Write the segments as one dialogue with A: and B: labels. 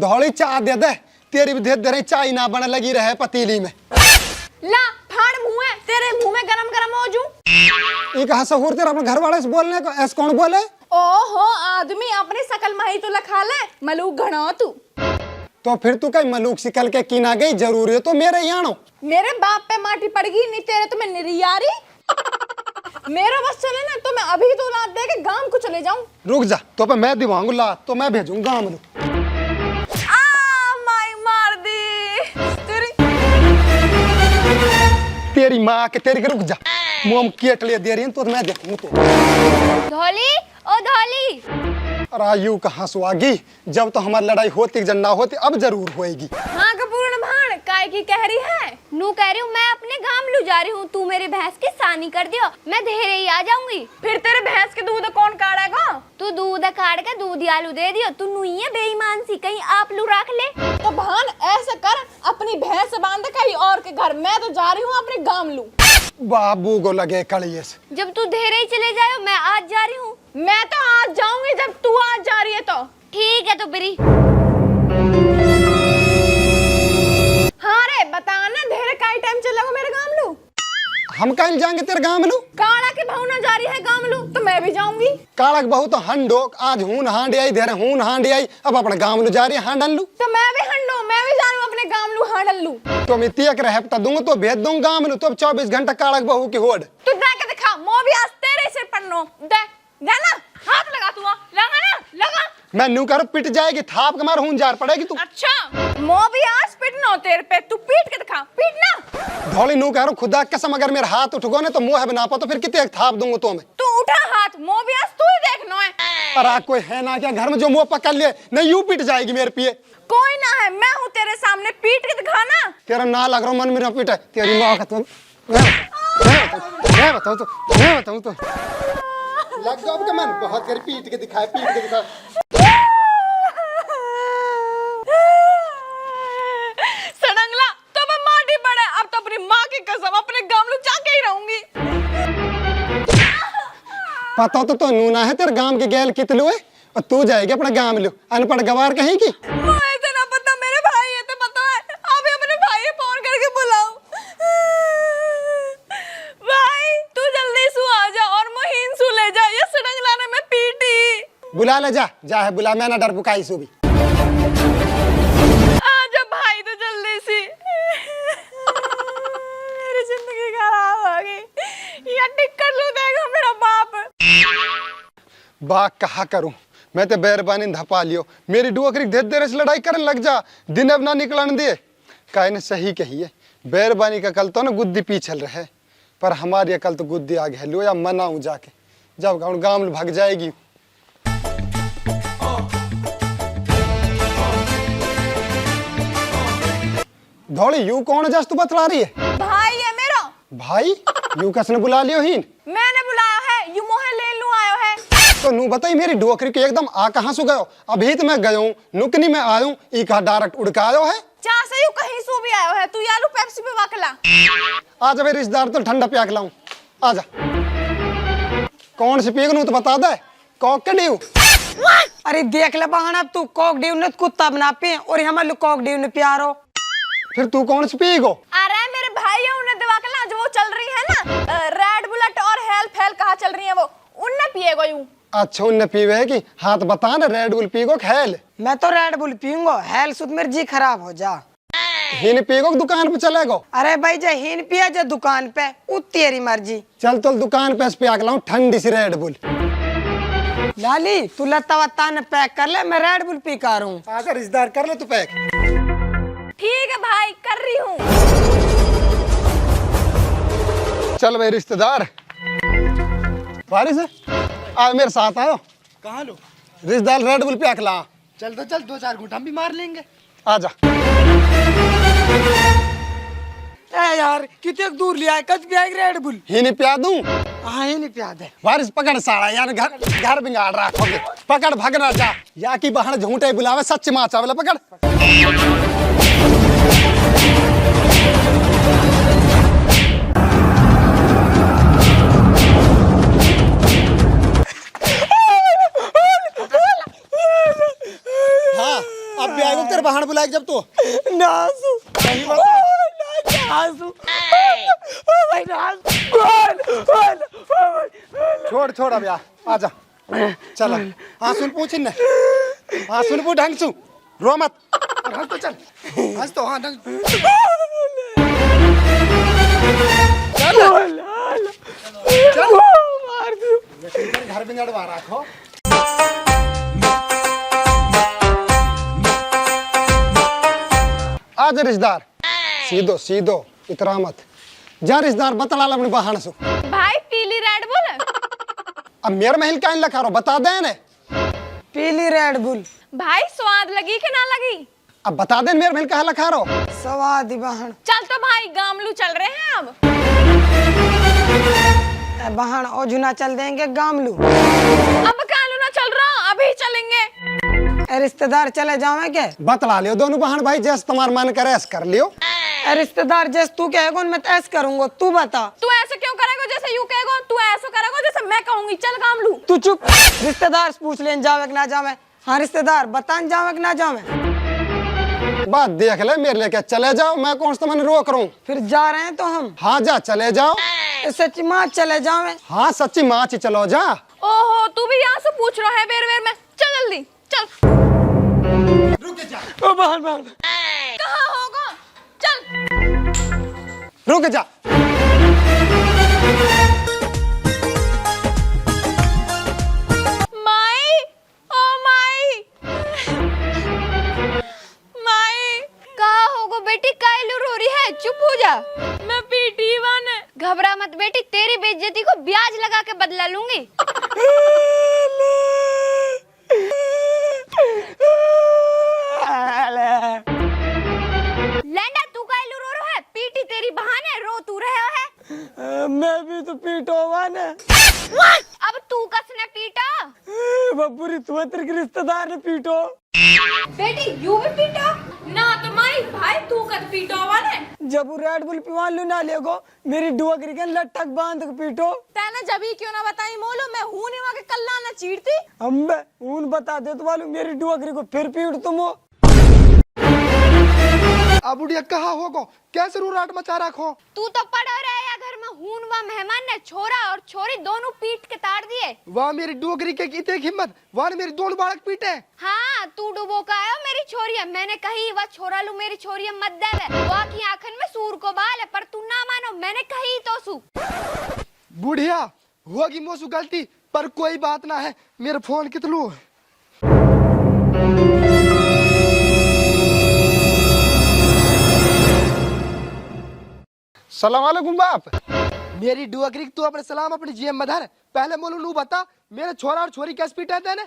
A: धौली चाय दे दे, तेरी भी दे रही चाय ना बने लगी रहे पतीली में।
B: ला फाड़ मुंह है तेरे मुंह में गरम गरम हो जू।
A: एक हसहूर तेरा अपने घर वाले से बोलने को ऐसे कौन बोले?
B: ओहो आदमी अपनी शकल माही तो लखा ले मलूक घना तू।
A: तो फिर तू कहीं मलूक शिकल के की ना गई, जरूरी है तो मेरे यहाँ
B: मेरे बाप पे माटी पड़गी नहीं तेरे तो मैं निरियारी। मेरा बस चले ना तो मैं अभी तो रात दे के गांव को चले जाऊं।
A: रुक जा, तो पे मैं दिवाऊंगा ला तो मैं भेजूंगा गाँव में।
B: माई मार दी
A: तेरी माँ के तेरी के रुक जा, मुँह में केटले दे रही है तो मैं देखूँ तो।
C: धौली ओ धौली।
A: अरे यू कहाँ सुहागी, जब तो हमारी लड़ाई होती जब ना होती अब जरूर होएगी।
B: हाँ कपूर्ण भाण काय की कह रही है?
C: नू कह रही हूँ मैं अपने गांव लू जा रही हूँ, तू मेरे भैंस की सानी कर दियो, मैं धेरे ही आ जाऊंगी।
B: फिर तेरे भैंस के दूध कौन काढ़ेगा?
C: तू दूध काट के दूध आलू दे दियो, तू नुई है बेईमान सी, कहीं आप लू रख ले।
B: तो भान ऐसे कर अपनी भैंस बांध कहीं और के घर, मैं तो जा रही हूँ अपने गांव लू।
A: बाबू को लगे कड़िए से।
C: जब तू धेरे ही चले जाओ मैं आज जा रही हूँ।
B: मैं तो आज जाऊंगी जब तू आज जा रही है तो।
C: ठीक है तो बिरी।
B: हाँ रे बता ना धेरे काई टाइम चलेगा मेरे गांव लू?
A: हम कहीं जाएंगे तेरे गाँव में लू?
B: काला की भावना जा रही है गांव लू तो मैं भी जाऊंगी।
A: काला बहु तो हंडो आज हून हांडी आई, धेरे हून हांडी आई, अब अपने गाँव लू जा रही है हांडन लू।
B: तो मैं भी हंडो, मैं भी जा रही हूँ अपने गांव लू हांडन लू।
A: तो मैं तियक रहे पता दूंगा तो भेज दूंगा गाँव में लू, तो 24 घंटा काला बहू की होड़।
B: तू दे के दिखा, मो भी आज तेरे सिर पन्नो दे ना, हाथ लगा तू, लगा ना लगा।
A: मैं न्यू कर पिट जाएगी, थाप के मार हून जार पड़ेगी तू।
B: अच्छा मो भी आज पिटनो तेरे पे, तू पीट के दिखा, पीट ना।
A: धौली नू कह खुदा कसम अगर मेरा हाथ उठगो ने तो मुंह बना पा तो फिर कितने थाप दूंगा तो मैं।
B: तू उठा हाथ, मो भी आज तू ही देखनो है।
A: पर कोई है ना क्या घर में जो मुंह पकड़ ले, नहीं यूं पिट जाएगी मेरे पिए।
B: कोई ना है, मैं हूँ तेरे सामने, पीट के दिखा ना।
A: तेरा ना लग रहा मन मेरा पीट है, तेरी माँ का तुम। मैं बताऊँ तो लग जाओ के मन बहुत कर पीट के दिखाए, पीट के दिखा।
B: सडंगला तो मैं माटी पड़े, अब तो अपनी माँ की कसम अपने गांव लू जाके ही रहूंगी।
A: पता तो नूना है तेरे गांव के गैल कितलू है और तू जाएगी अपने गांव में लो, अनपढ़ गवार कहीं की।
B: मुझे ना पता, मेरे भाई है तो पता है, अभी अपने भाई फोन करके बुलाऊं। भाई तू जल्दी सु आ जा और मोहिन सु ले जा, ये सडंगला ने मैं पीटी।
A: बुला ले जा है बुला, मैं ना डर बुकाई सु भी।
B: आजा भाई तो जल्दी सी। मेरी जिंदगी खराब हो गई, या टिक्कर लू देगा मेरा बाप।
A: बात कहा करूं मैं तो बैरबानी धपा लियो, मेरी डुअकरी धीरे धीरे से लड़ाई करने लग जा, दिन अब ना निकलन दे। काहे ने सही कही है, बैरबानी का कल तो ना गुद्दी पीछल रहे, पर हमारी कल तो गुद्दी आगे है लो, या मनाऊं जाके जब गाँव में भाग जाएगी। धौली यू कौन जस तू बतला रही है?
B: भाई है मेरा
A: भाई। यू कसने बुला लियो हीन?
B: मैंने बुलाया है, यू मोहे ले लू आयो है।
A: तो नू बताई मेरी डोकरी के एकदम आ कहाँ से गयो? अभी तो मैं गयो नुकनी में आयो, ई कहा डायरेक्ट उड़का आयो है।
B: चाह से यू कहीं सो भी आयो है, तू यालू पेप्सी पे वाकला।
A: आजा मेरे रिश्तेदार तो ठंडा पिया के लाऊं, आजा। कौन से पीगनू तो बता दे, कॉक के ड्यू।
D: अरे देख ले बहाना, तू कॉक ड्यू ने कुत्ता बना पे और हमारे कॉक ड्यू ने प्यारो।
A: फिर तू कौन से पीगो?
B: अरे मेरे भाई है उन्हें दिवा के ला, जो वो चल रही है ना रेड बुलेट और हेल कहाँ चल रही है वो, उनने पिएगो यूं।
A: अच्छा उनने पीवे है कि हाथ बता ना, रेड बुल पीगो खेल।
D: मैं तो रेड बुल पीऊंगा, हेल सुध मेरी जी खराब हो जा।
A: हिन पीगो दुकान पे चलेगो?
D: अरे भाई जे हिन पिया जो दुकान पे, उ तेरी मर्जी।
A: चल तो दुकान पे पिया के लाऊं ठंडी सी रेड बुल।
D: लाली तू लता वत्ता ने पैक कर ले, मैं रेड बुल पी कर हूँ।
A: आजा रिश्तेदार कर ले तू पैक।
B: ठीक है भाई कर रही हूँ।
A: चल भाई रिश्तेदार, बारिश है आज मेरे साथ आयो।
E: कहाँ लो?
A: रिश्तेदार रेड बुल पिया के ला।
E: चल 2-4 घूंट हम भी मार लेंगे।
A: आजा।
D: ए यार कितने दूर लिया है, कच पिया रेड बुल।
A: ही नहीं पिया दूं?
D: हाँ ही नहीं पिया दे।
A: बारिश पकड़ साड़ा यार, घर बिगाड़ रहा है, पकड़ भगना जा, या की बहन झूठे बुलावे सच माँ चावल पकड़। हाँ अब भी आएगा
E: लग जब तो
D: नासू
E: सही बता।
D: नासू ओ भाई नासू
A: छोड़ छोड़ अब यार आजा चल हाँ सुन पूछ न हाँ सुन पूछ ढंग सु रो मत
E: हंस तो चल हंस तो हाँ ढंग
A: चल
D: मार दू
A: घर में नड़वा रखो आज रिश्तेदार सीधो सीधो इतरा मत जा रिश्तेदार बतला अपने बहान सु
B: भाई पीली रेड बुल
A: अब मेरे महल का लखा रो बता दे ने
D: पीली रेड बुल
B: भाई स्वाद लगी कि ना लगी?
A: अब बता दे मेरे महल का लखा रो
D: सवादी बहन
B: चल तो भाई गामलू चल रहे हैं अब।
D: बहन ओझुना चल देंगे गामलू
B: अब कालू ना चल रहा हूँ, अभी चलेंगे।
D: रिश्तेदार चले जावे के
A: बतला लियो दोनों बहन भाई जैसे तुम्हारा मन करे ऐसे कर लियो
D: रिश्तेदार जैसे तू कहेगा मैं तो ऐसे करूंगा तू बता
B: तू ऐसे क्यों करेगा जैसे यू कहेगा, तू ऐसा करेगा जैसे मैं कहूंगी। चल गामलू।
D: तू चुप रिश्तेदार से पूछ लें जावे कि ना जावे हाँ रिश्तेदार बता जावे कि ना जावे
A: बात देख ले मेरे लेके चले जाओ मैं कौन सा मन रोक रहा हूँ
D: फिर जा रहे हैं तो हम
A: हाँ जा चले जाओ
D: सच माँ चले जावे
A: हाँ सच्ची माची चलो जा
B: ओहो तू भी यहाँ से पूछ रहा है बेर बेर में। चल जल्दी चल।
D: ओ बहन बहन
B: कहाँ होगा? चल
A: रुक जा
B: माई ओ माई माई
C: कहा होगो बेटी कायलू रो रही है चुप हो जा
B: मैं पीटी वन।
C: घबरा मत बेटी तेरी बेइज्जती को ब्याज लगा के बदला लूंगी लैंडा तू कायलू रो रहा है पीटी तेरी बहाने रो तू रहा है
D: मैं भी तो पीटो ने
C: अब तू कसने पीटा
D: बबूरी तू तेरे के रिश्तेदार ने पीटो
C: बेटी यू भी पीटा
B: ना तो माई भाई तू कद पीटो वाले।
D: जब वो रेड बुल पिवान लू ना लेगो मेरी डुअगरी के लटक बांध के पीटो
B: तेने जभी क्यों ना बताई मोलो मैं हूं नहीं वहां के कल्ला ना चीरती।
D: अम्बे उन बता दे तो वालू मेरी डुअगरी को फिर पीट तुम हो
E: अब बुढ़िया कहाँ होगो कैसे रूराट मचा रखो
C: तू तो पड़ा रहा घर में हून व मेहमान ने छोरा और छोरी दोनों पीट के ताड़ दिए।
E: वहाँ मेरी डोगरी के इतने हिम्मत वहाँ मेरी दोनों बालक पीटे।
C: हाँ तू डुबो का आयो मेरी छोरी है मैंने कही वह छोरा लू मेरी छोरी है मत देवे वह की आंखन में सूर को बाल है पर तू ना मानो मैंने कही तो सू
E: बुढ़िया होगी मोसू गलती पर कोई बात ना है मेरे फोन कितलू
A: सलाम वालेकुम बाप
E: मेरी डुअगरी तू अपने सलाम अपनी जीएम में धर पहले बोलू नू बता मेरे छोरा और छोरी कैसे पीटा तेने।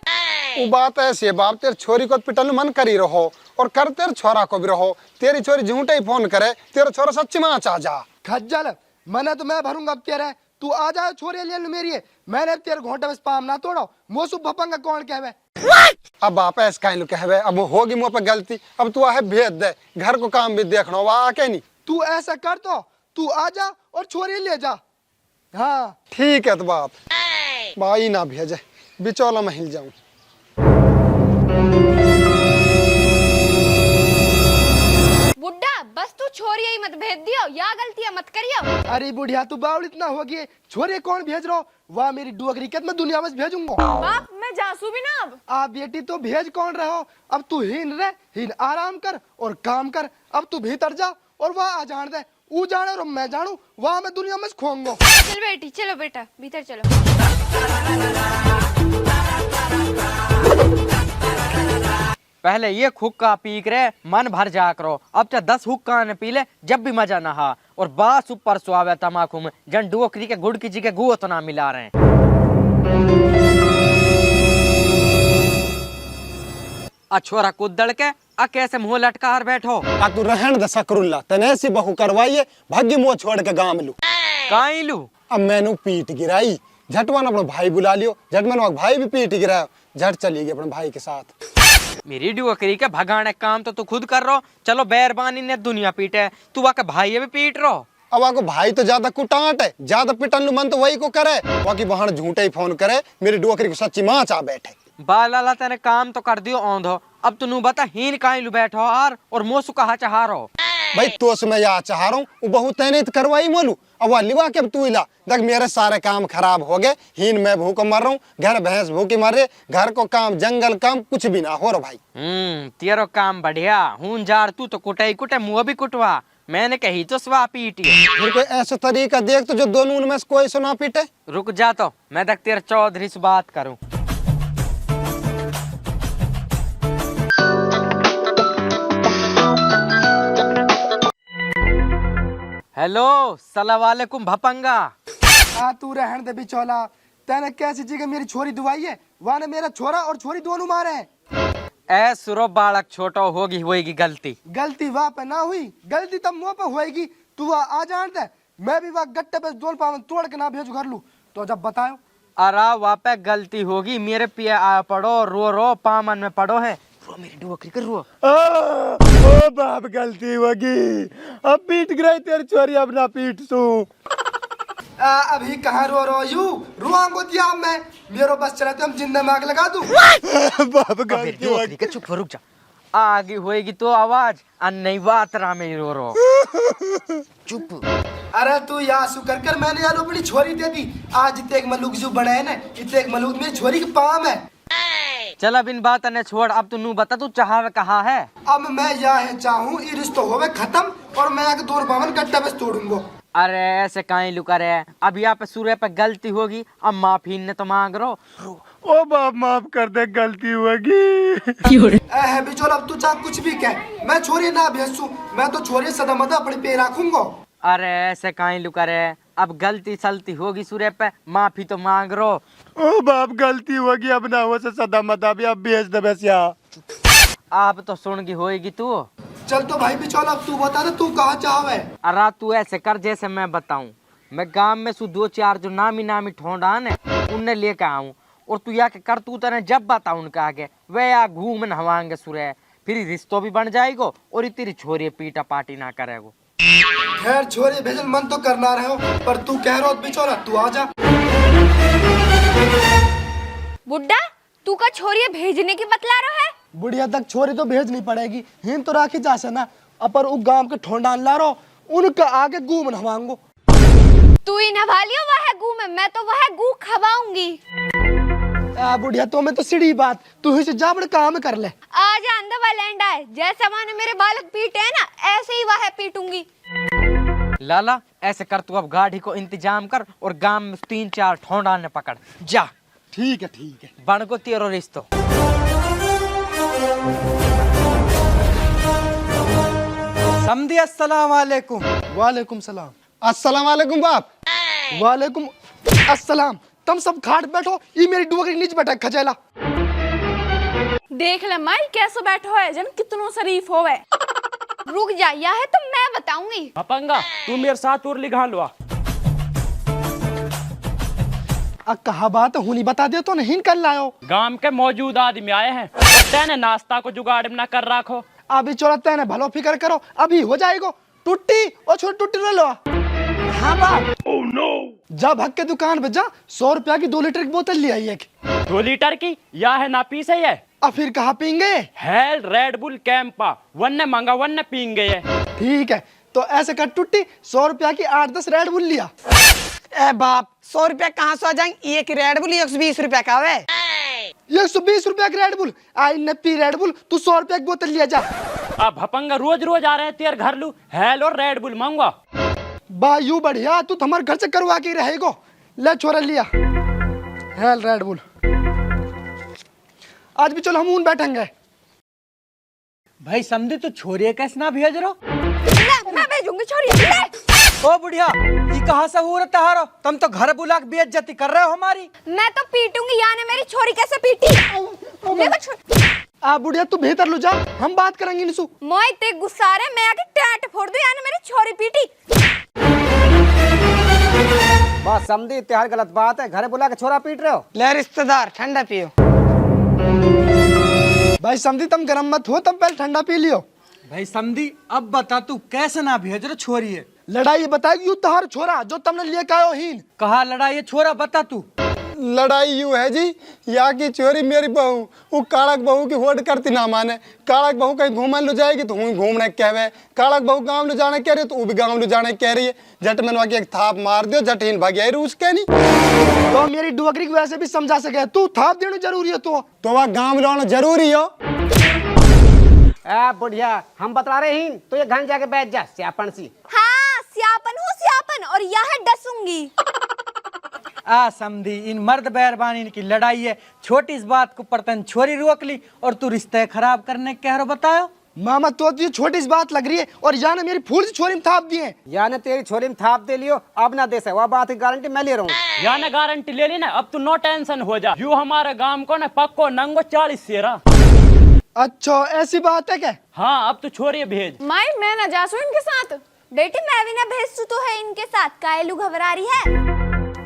A: वो बात ऐसी है बाप तेरे छोरी को पिटन मन करी रहो और कर तेरे छोरा को भी रहो तेरी छोरी झूठे ही फोन करे तेरा छोरा सच्ची माँ आ जा
E: खज्जल मने तो मैं भरूंगा अब तेरे तू आ जा छोरी ले मेरी है मैंने अब तेरे घोटे में स्पाम ना तोड़ो मोसू भपंगा कौन कहवे
A: अब बाप ऐसे कहीं कहवे अब होगी मुँह पे गलती अब तू आहे भेज दे घर को काम भी देखना वह आके नहीं
E: तू ऐसा कर तो तू आ जा और छोरी ले जा। हाँ
A: ठीक है तो बाप भाई ना भेजे बिचौला में हिल जाऊं
C: बुड्ढा बस तू छोरी ही मत भेज दियो या गलतियां मत करियो।
E: अरे बुढ़िया तू बावल इतना होगी छोरे कौन भेज रहा वाह मेरी डुअगरी के मैं दुनिया में से भेजूंगा।
B: बाप मैं जासू भी ना अब।
E: आप बेटी तो भेज कौन रहो अब तू हीन रह हीन आराम कर और काम कर अब तू भीतर जा और वह आ जान दे ऊ जाने और मैं जानू वहाँ मैं दुनिया में खोंगो।
C: चल बेटी चलो बेटा भीतर चलो।
F: पहले ये हुक्का पी करे मन भर जा करो अब तो 10 हुक्का ने पी ले जब भी मजा ना हा और बास ऊपर सुहावे तमाकू में जन डुओकरी के गुड़ की जी के गुओ तो ना मिला रहे हैं। छोरा कुदड़ के कैसे मुंह लटका हर बैठो
A: आ तू रहन दे सकरुल्ला तने सी बहू करवाइए भाग्य मुँह छोड़ के गांव लू
F: काई लू
A: अब मैंने पीट गिराई झटवन अपना भाई बुला लियो झट मैंने भाई भी पीट गिराया झट चली गई अपने भाई के साथ।
F: मेरी डुओकरी के भगाने काम तो तू खुद कर रहो चलो बैरबानी ने दुनिया पीटे तू आके भाई भी पीट रहो।
A: अब आको भाई तो ज्यादा कुटाट है ज्यादा पिटन मन तो वही को करे बाकी बहन झूठे ही फोन करे मेरी डुओकरी को सच्ची माँ चा बैठे
F: बाला तेने काम तो कर दियो औंधो अब तू बता हीन काहे लू बैठो हार और मोसु कहा चाहारो।
A: भाई तो मैं या चाह रहा हूँ वो बहुत तैने तो करवाई मोलू अब वह लिवा के अब तू इला देख मेरे सारे काम खराब हो गए हीन मैं भूख मर रहा हूँ घर भैंस भूखी मर रहे घर को काम जंगल काम कुछ भी ना हो रहा भाई।
F: तेरो काम बढ़िया हूं जार तू तो कुटे कुटे मुँह भी कुटवा मैंने कही तो स्वा पीटी।
A: फिर कोई ऐसा तरीका देख तो जो दोनों उनमें से कोई सुना पीटे।
F: रुक जा तो मैं देख तेरे चौधरी से बात करूं। हेलो सलाम वालेकुम भपंगा।
E: तू रहन दे बिचौला तैने कैसी जगह मेरी छोरी दुआई है वहाँ ने मेरा छोरा और छोरी दोनों मारे हैं।
F: ए सुरो बालक छोटो होगी गलती
E: गलती वहाँ पे ना हुई गलती तब मुँह पे होएगी तू वहाँ आ जान दे मैं भी वहाँ गट्टे पे दोल पावन तोड़ के ना भेजू घर लू तो जब बताओ।
F: अरा वहाँ पे गलती होगी मेरे पिए आ पड़ो रो पामन में पड़ो है रो मेरी डुवकरी कर रो।
E: ओ बाप गलती होगी अब पीट गई तेरी छोरी अब ना पीट सू। अभी कहाँ रो यू रुआंगो दिया मैं मेरो बस चला तो हम जिंदा में आग लगा दूं। बाप गलती होगी
F: के चुप रुक जा आगे होएगी तो आवाज अन नहीं बात रा में रो चुप।
E: अरे तू यहाँ शुक्र कर मैंने यार अपनी छोरी दे दी आज इतने एक मलूक जो बना है ना इतने एक मलूक मेरी छोरी की पाम है।
F: चल अब इन बात ने छोड़ अब तू नू बता तू चाहवे कहा है।
E: अब मैं यह चाहूँ ये रिश्ता होवे खत्म और मैं आगे दो पावन गट्टा बस तोड़ूंगा।
F: अरे ऐसे काहे लुका रहे अब यहाँ पे सूर्य पे गलती होगी अब माफी ने तो मांग रो।
E: ओ बाप माफ कर दे गलती होगी। बिचौल अब तू चाह कुछ भी कह मैं छोरी ना भेजू मैं तो छोरी सदा मदा अपने पे रखूंगा।
F: अरे ऐसे काहे लुका रहे अब गलती सलती होगी सूर्य पे माफी तो मांग रो।
E: ओ बाप गलती होगी अब ना हो से सदा मदा भी अब भेज दे बस यहाँ।
F: आप तो सुन की होएगी तू।
E: चल तो भाई बिचौल अब तू बता दे तू कहाँ चाहवे।
F: अरे तू ऐसे कर जैसे मैं बताऊं मैं गांव में सु 2-4 जो नामी ठोंडान है उनने लेके आऊं और तू या के कर तू तने जब बताऊं उनका आगे वे या घूम नहवाएंगे सूर्य फिर रिश्तो भी बन जाएगो और तेरी छोरी पीटा पार्टी ना करेगो।
E: खैर छोरी भेजल मन तो करना रहे हो पर तू कह रहा बिचौला तू आ जा।
C: बुड्ढा तू का छोरी भेजने की बतला रहा है।
E: बुढ़िया तक छोरी तो भेजनी पड़ेगी हिन तो राखी जा से ना अपर उ गांव के ठोंडान ला रो उनका आगे गू में नहवाऊंगो।
C: तू ही नभा लियो वह गू में मैं तो वह गू खवाऊंगी।
E: बुढ़िया तो मैं तो सीढ़ी बात तू ही से जाबड़ काम कर ले।
C: आज अंधा लैंड आए जैसे माने मेरे बालक पीटे है ना ऐसे ही वह पीटूंगी।
F: लाला ऐसे कर तू अब गाड़ी को इंतजाम कर और गांव में 3-4 ठोंडान ने पकड़ जा।
E: ठीक है
F: बन को तेरो रिश्तो।
D: समझी अस्सलाम वालेकुम।
E: वालेकुम सलाम।
A: अस्सलाम वालेकुम बाप।
E: वालेकुम अस्सलाम। तुम सब खाट बैठो ये मेरी डुबकरी नीचे बैठा खजेला।
B: देख ले माई कैसे बैठो है जन कितनो शरीफ होवे।
C: रुक जा यह है तो मैं बताऊंगी।
G: भपंगा तू मेरे साथ उर्ली घाल वा।
E: कहा बात हुनी बता दे तो नहीं कर लायो।
G: गांव के मौजूद आदमी आए हैं तेने नाश्ता को जुगाड़ में ना कर रखो।
E: अभी चोरा तेने भलो फिक्र करो अभी हो जाएगो टुट्टी और छोटी टुट्टी ले लो। हाँ बाप। oh, no. जा भग के दुकान पे जा 100 रुपया की 2 लीटर की बोतल ले आई एक।
G: 2 लीटर की या है ना पी सही है।
E: अब फिर कहाँ पीएंगे।
G: हेल रेड बुल कैंपा वन्ने मंगा वन्ने पीएंगे ये।
E: ठीक है तो ऐसे कर टुट्टी 100 रुपया की 8-10 रेड बुल लिया।
D: ए बाप 100 रुपया कहाँ से आ जाएंगे एक रेड बुल 120 रुपया का है।
E: 120 रुपया की रेड बुल आई नप्पी रेड बुल तू 100 रुपया की बोतल लिया जा।
G: अब भपंगा रोज रोज आ रहे हैं तेरे घर लू हेल और रेड बुल मांगवा।
E: बायू बढ़िया तू तो हमारे घर से करवा के रहेगो ले छोरा लिया हेल रेड बुल। आज भी चलो हम उन बैठेंगे।
F: भाई समझे तो छोरी कैसे ना भेज रो।
C: मैं भेजूंगी छोरी।
F: ओ बुढ़िया ये कहाँ से हो रहा है तुम तो घर बुला के बेइज्जती कर रहे हो हमारी।
C: मैं तो पीटूंगी यानी मेरी छोरी कैसे पीटी।
E: बुढ़िया तू बेहतर लो जा हम बात करेंगे निसु।
C: मोए ते गुस्सा रे मैं आके टाट फोड़ दूं यानी मेरी छोरी पीटी।
F: बस समझी त्यार गलत बात है घर बुला के छोरा पीट रहे हो।
D: ले रिश्तेदार ठंडा पियो।
E: भाई समझी तुम गरम मत हो तब पहले ठंडा पी लियो।
H: भाई समझी अब बता तू कैसे ना भेज रहे छोरी है।
E: लड़ाई बताएगी यू तहार छोरा जो तुमने लेके आयो हीन।
H: कहा लड़ाई है छोरा बता तू।
A: लड़ाई यूँ है जी, यहाँ की चोरी मेरी बहू, वो कालक बहू की होड़ करती ना माने। कालक बहू कहीं घूमन लो जाएगी तो हूँ घूमने कहवे, कालक बहू गाँव लो जाने कह रही तो वो भी गाँव लो जाने कह रही है। झट मैंने वहाँ एक थाप मार दियो, झट इन भाग्य रूस के नहीं।
E: तो मेरी डुअकरी की वैसे भी समझा सके, तू थाप देना जरूरी है तो
A: वहाँ गाँव लाना जरूरी हो।
I: बुढ़िया हम बता रहे हैं तो ये घर जाके बैठ जा स्यापन सी।
C: हाँ स्यापन हूँ स्यापन, और यह डसूंगी।
H: आ समधी, इन मर्द बैरबानी की लड़ाई है, छोटी इस बात को परतन छोरी रोक ली और तू रिश्ते खराब करने कह रहा बतायो।
E: मामा तो ये छोटी सी बात लग रही है, और या ने मेरी फूल से छोरी में थाप दिए।
I: या ने तेरी छोरी में थाप दे लियो, अब ना दे से वह बात की गारंटी मैं ले रहा हूँ।
G: या ने गारंटी ले ली ना, अब तू नो टेंशन हो जा। यू हमारे गांव को ना पक्को नंगो 40 सेरा।
E: अच्छा ऐसी बात है क्या?
G: हाँ अब तू छोरी भेज।
B: माई मैं ना जासू इनके साथ।
C: बेटी मैं भी ना भेजू तो है इनके साथ, कायलू घबरा रही है।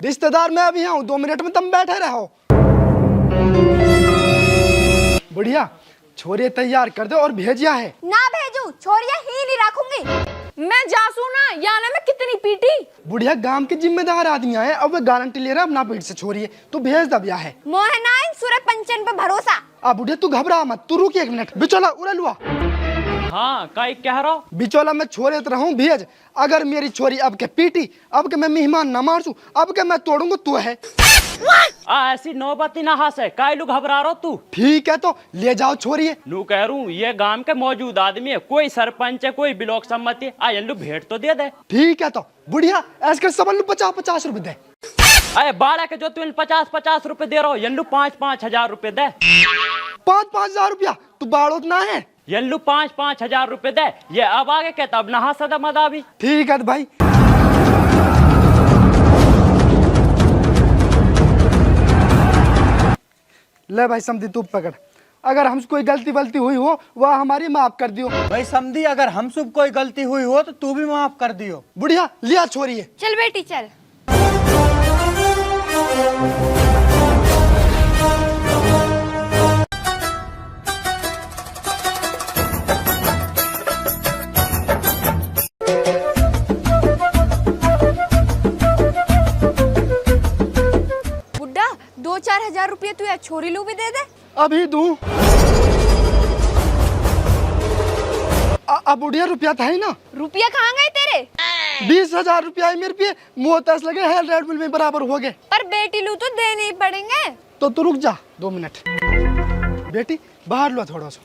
E: रिश्तेदार मैं अभी हूँ, 2 मिनट में तुम बैठे रहो। बढ़िया, छोरे तैयार कर दो और भेजिया है।
C: ना भेजू, छोरिया ही नहीं रखूंगी।
B: मैं जासू ना, याने में कितनी पीटी।
E: बुढ़िया गांव के जिम्मेदार आदमी आए, अब वे गारंटी ले रहा अपना पेट से छोड़िए तो भेज दबिया है।
C: मोहनाइन सूरज पंचन पे भरोसा।
E: अब बुढ़िया तू घबरा मत, तू रुक 1 मिनट। बिचौला उड़ा लुआ।
G: हाँ कई कह रहा।
E: बिचौला मैं छोरे तो रहूं भेज, अगर मेरी छोरी अब के पीटी, अब के मैं मेहमान न मारसू, अब के मैं तोड़ूंगा तू है।
G: ऐसी नौबती ना हंसे, कायलू घबरा रहा तू।
E: ठीक है तो ले जाओ छोरी।
G: नू कह रू ये गांव के मौजूद आदमी है, कोई सरपंच है कोई ब्लॉक सम्मति, आयलू भेंट तो दे दे।
E: ठीक है तो बुढ़िया ऐसे सबन 50-50 रुपए दे।
G: अरे बाड़ा के जो तू 50-50 रुपए दे रहा हो, यल्लू 5-5 हजार रुपए दे।
E: 5-5 हजार रुपया तू बाड़ोत ना है।
G: यल्लू 5-5 हजार रुपए दे। ये अब आगे कहता अब नहा सदा मदा भी।
E: ठीक है भाई। ले भाई समझी तू पकड़, अगर हमसे कोई गलती वलती हुई हो वह हमारी माफ कर दियो।
H: भाई समधी, अगर हमसे कोई गलती हुई हो तो तू भी माफ कर दियो।
E: बुढ़िया लिया छोरी है।
C: चल बेटी चल। बुड्ढा 2-4 हजार रुपये तू या छोरी लू भी दे दे।
E: अभी दूं। अब बुढ़िया रुपया था ही ना।
C: रुपया कहाँ गए तेरे?
E: 20,000 रुपया है मेरे पे, मुँह तस लगे है, रेड बिल में बराबर हो गए।
C: पर बेटी लू तो देने ही पड़ेंगे।
E: तो तू रुक जा 2 मिनट। बेटी बाहर लो थोड़ा सा।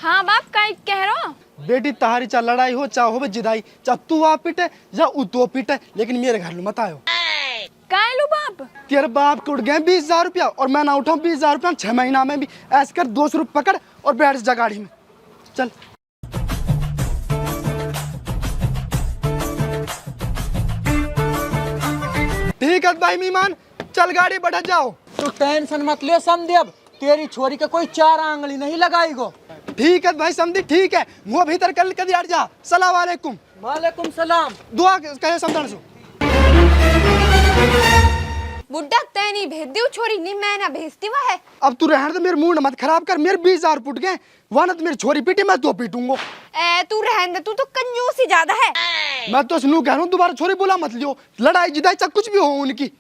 B: हाँ बाप का कह रहा हूँ।
E: बेटी तहारी चाहे लड़ाई हो चाहे हो जिदाई, चाहे तू आप पीटे या तो पीटे, लेकिन मेरे घर मत आयो।
B: कायलू बाप
E: तेरे बाप के उठ गए 20,000 रुपया और मैं ना उठाऊं 20,000 रुपया 6 महीना में भी। ऐसे कर 200 रुपये पकड़ और बैठ जा गाड़ी में। चल ठीक है भाई मेहमान, चल गाड़ी बढ़ा जाओ।
H: तू टेंशन मत ले समधी, अब तेरी छोरी का कोई 4 आंगली नहीं लगाई गो।
E: ठीक है भाई समझी, ठीक है मुँह भीतर कर कर यार जा। सलाम वालेकुम।
H: वालेकुम सलाम।
E: दुआ कहे समझाने सो।
C: बुड्ढा तै नहीं भेज दी छोरी, नहीं मैं ना भेजती वह है।
E: अब तू रहने दे, मेरे मूड मत खराब कर। मेरे 20,000 फुट गए, वहां तो मेरी छोरी पीटी, मैं तो पीटूंगा।
C: ए तू रहने दे, तू तो कंजूस ही ज्यादा है।
E: मैं तो सुनू कह रहा हूँ दोबारा छोरी बोला मत लियो, लड़ाई जिदाई चाहे कुछ भी हो उनकी।